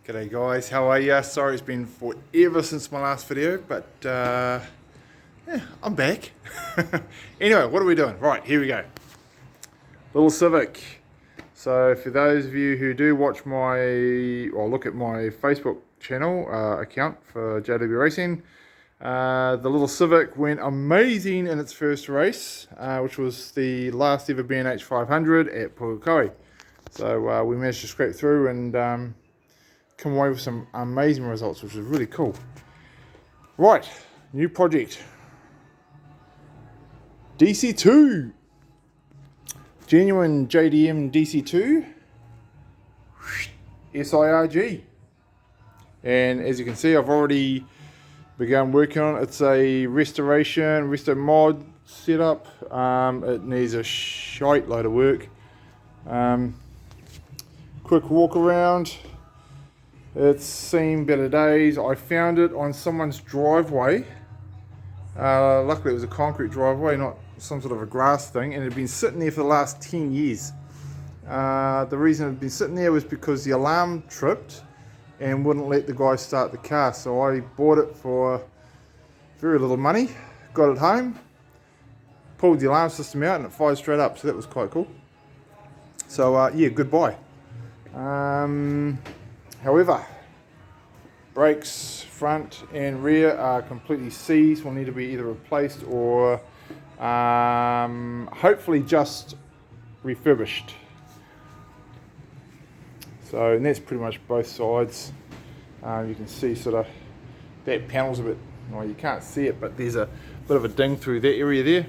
G'day guys, how are ya? Sorry it's been forever since my last video, but yeah, I'm back. Anyway, what are we doing? Right, here we go. Little Civic. So for those of you who do watch look at my Facebook channel account for JW Racing, the little Civic went amazing in its first race, which was the last ever B&H 500 at Pukekohe. So we managed to scrape through and come away with some amazing results, which is really cool. Right, new project. DC2. Genuine JDM DC2 SIR-G. And as you can see, I've already begun working on it. It's a resto mod setup. It needs a shite load of work. Quick walk around. It's seen better days. I found it on someone's driveway. Luckily it was a concrete driveway, not some sort of a grass thing, and it had been sitting there for the last 10 years. The reason it had been sitting there was because the alarm tripped and wouldn't let the guy start the car. So I bought it for very little money, got it home, pulled the alarm system out and it fired straight up, so that was quite cool. So yeah, goodbye. However, brakes front and rear are completely seized, will need to be either replaced or hopefully just refurbished. So, and that's pretty much both sides. You can see sort of that panel's a bit, well, you can't see it, but there's a bit of a ding through that area there.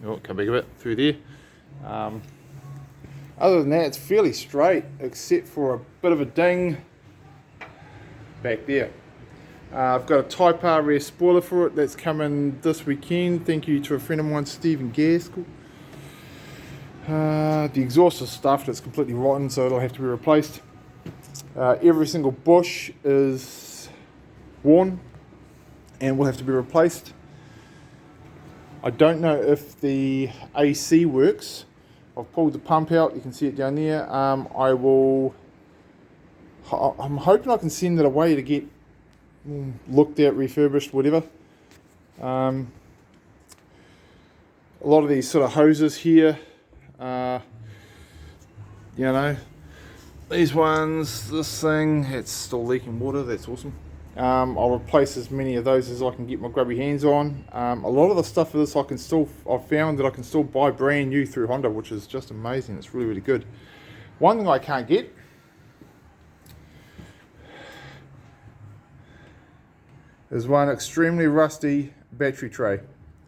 Oh, come back a bit through there. Other than that, it's fairly straight, except for a bit of a ding back there. I've got a Type R rear spoiler for it that's coming this weekend. Thank you to a friend of mine, Stephen Gaskell. The exhaust is stuffed, it's completely rotten, so it'll have to be replaced. Every single bush is worn and will have to be replaced. I don't know if the AC works. I've pulled the pump out, you can see it down there. I'm hoping I can send it away to get looked at, refurbished, whatever. A lot of these sort of hoses here, you know, these ones, this thing, it's still leaking water, that's awesome. I'll replace as many of those as I can get my grubby hands on. A lot of the stuff for this I've found that I can still buy brand new through Honda, which is just amazing. It's really, really good. One thing I can't get is one extremely rusty battery tray.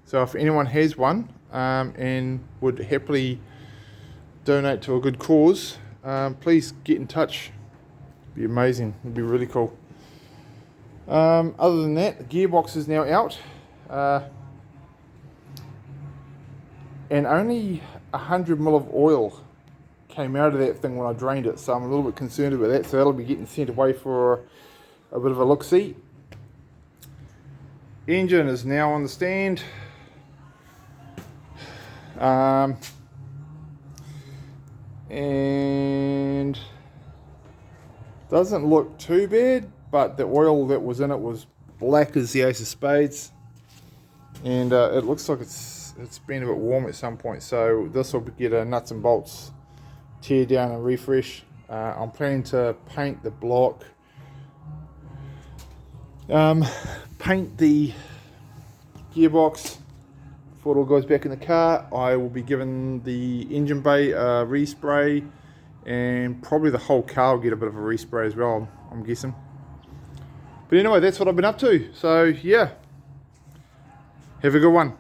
So if anyone has one and would happily donate to a good cause, please get in touch. It'd be amazing. It'd be really cool. Other than that, the gearbox is now out, and only 100 ml of oil came out of that thing when I drained it, so I'm a little bit concerned about that. So that'll be getting sent away for a bit of a look-see. Engine is now on the stand. And doesn't look too bad, but the oil that was in it was black as the ace of spades, and it looks like it's been a bit warm at some point, so this will get a nuts and bolts tear down and refresh. I'm planning to paint the block, paint the gearbox before it all goes back in the car. I will be giving the engine bay a respray, and probably the whole car will get a bit of a respray as well, I'm guessing. But anyway, that's what I've been up to. So yeah, have a good one.